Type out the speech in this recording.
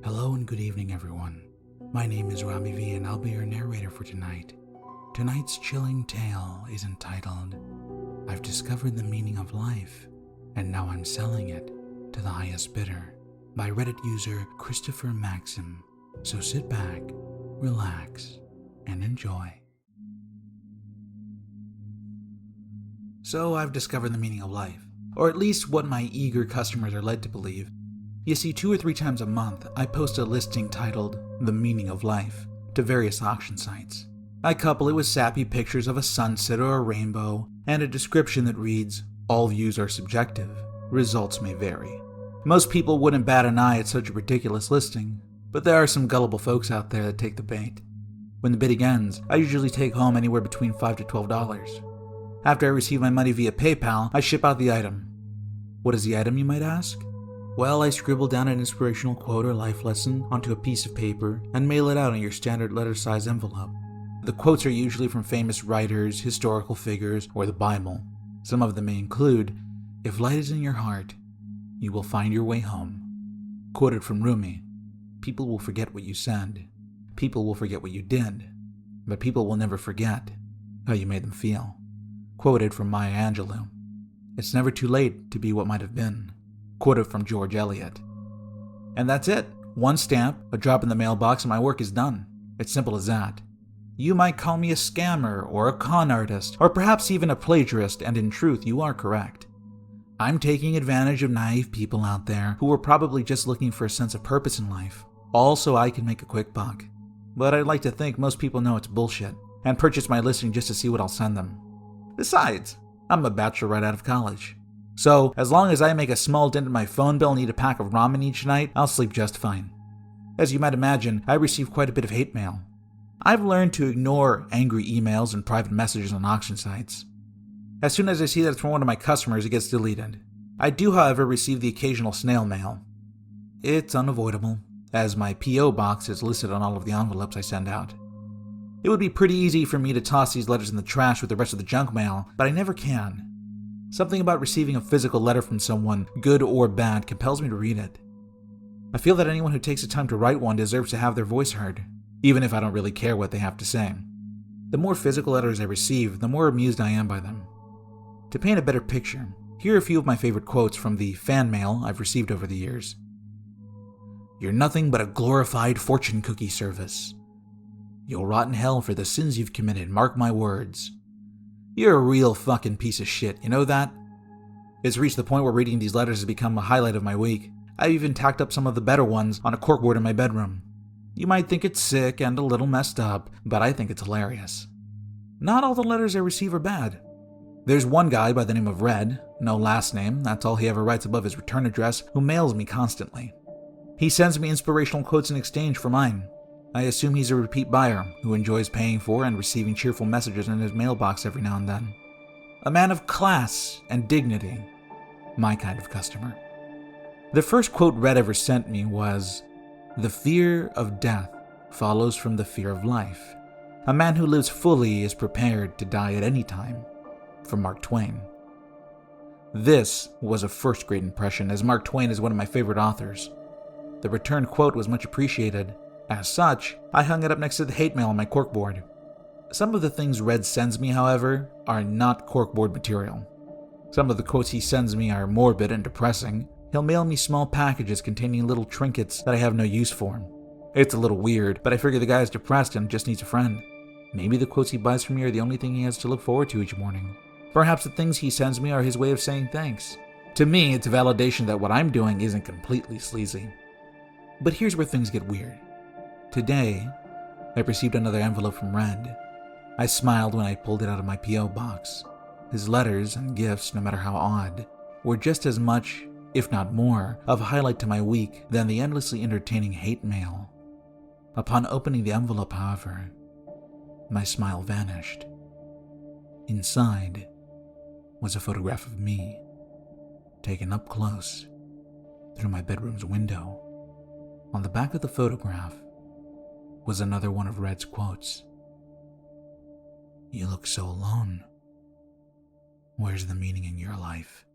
Hello and good evening, everyone. My name is Robbie V, and I'll be your narrator for tonight. Tonight's chilling tale is entitled, I've Discovered the Meaning of Life, and Now I'm Selling It to the Highest Bidder, by Reddit user Christopher Maxim. So sit back, relax, and enjoy. So I've discovered the meaning of life, or at least what my eager customers are led to believe. You see, 2 or 3 times a month, I post a listing titled, The Meaning of Life, to various auction sites. I couple it with sappy pictures of a sunset or a rainbow, and a description that reads, all views are subjective, results may vary. Most people wouldn't bat an eye at such a ridiculous listing, but there are some gullible folks out there that take the bait. When the bidding ends, I usually take home anywhere between $5 to $12. After I receive my money via PayPal, I ship out the item. What is the item, you might ask? Well, I scribble down an inspirational quote or life lesson onto a piece of paper and mail it out in your standard letter-size envelope. The quotes are usually from famous writers, historical figures, or the Bible. Some of them may include, if light is in your heart, you will find your way home. Quoted from Rumi, people will forget what you said. People will forget what you did. But people will never forget how you made them feel. Quoted from Maya Angelou, it's never too late to be what might have been. Quoted from George Eliot. And that's it. One stamp, a drop in the mailbox, and my work is done. It's simple as that. You might call me a scammer, or a con artist, or perhaps even a plagiarist, and in truth, you are correct. I'm taking advantage of naive people out there who are probably just looking for a sense of purpose in life, all so I can make a quick buck. But I'd like to think most people know it's bullshit, and purchase my listing just to see what I'll send them. Besides, I'm a bachelor right out of college. So, as long as I make a small dent in my phone bill and eat a pack of ramen each night, I'll sleep just fine. As you might imagine, I receive quite a bit of hate mail. I've learned to ignore angry emails and private messages on auction sites. As soon as I see that it's from one of my customers, it gets deleted. I do, however, receive the occasional snail mail. It's unavoidable, as my P.O. box is listed on all of the envelopes I send out. It would be pretty easy for me to toss these letters in the trash with the rest of the junk mail, but I never can. Something about receiving a physical letter from someone, good or bad, compels me to read it. I feel that anyone who takes the time to write one deserves to have their voice heard, even if I don't really care what they have to say. The more physical letters I receive, the more amused I am by them. To paint a better picture, here are a few of my favorite quotes from the fan mail I've received over the years. You're nothing but a glorified fortune cookie service. You'll rot in hell for the sins you've committed, mark my words. You're a real fucking piece of shit, you know that? It's reached the point where reading these letters has become a highlight of my week. I've even tacked up some of the better ones on a corkboard in my bedroom. You might think it's sick and a little messed up, but I think it's hilarious. Not all the letters I receive are bad. There's one guy by the name of Red, no last name, that's all he ever writes above his return address, who mails me constantly. He sends me inspirational quotes in exchange for mine. I assume he's a repeat buyer who enjoys paying for and receiving cheerful messages in his mailbox every now and then. A man of class and dignity. My kind of customer. The first quote Red ever sent me was, the fear of death follows from the fear of life. A man who lives fully is prepared to die at any time. From Mark Twain. This was a first-grade impression, as Mark Twain is one of my favorite authors. The returned quote was much appreciated. As such, I hung it up next to the hate mail on my corkboard. Some of the things Red sends me, however, are not corkboard material. Some of the quotes he sends me are morbid and depressing. He'll mail me small packages containing little trinkets that I have no use for. It's a little weird, but I figure the guy is depressed and just needs a friend. Maybe the quotes he buys from me are the only thing he has to look forward to each morning. Perhaps the things he sends me are his way of saying thanks. To me, it's a validation that what I'm doing isn't completely sleazy. But here's where things get weird. Today, I received another envelope from Red. I smiled when I pulled it out of my P.O. box. His letters and gifts, no matter how odd, were just as much, if not more, of a highlight to my week than the endlessly entertaining hate mail. Upon opening the envelope, however, my smile vanished. Inside was a photograph of me, taken up close through my bedroom's window. On the back of the photograph was another one of Red's quotes. You look so alone. Where's the meaning in your life?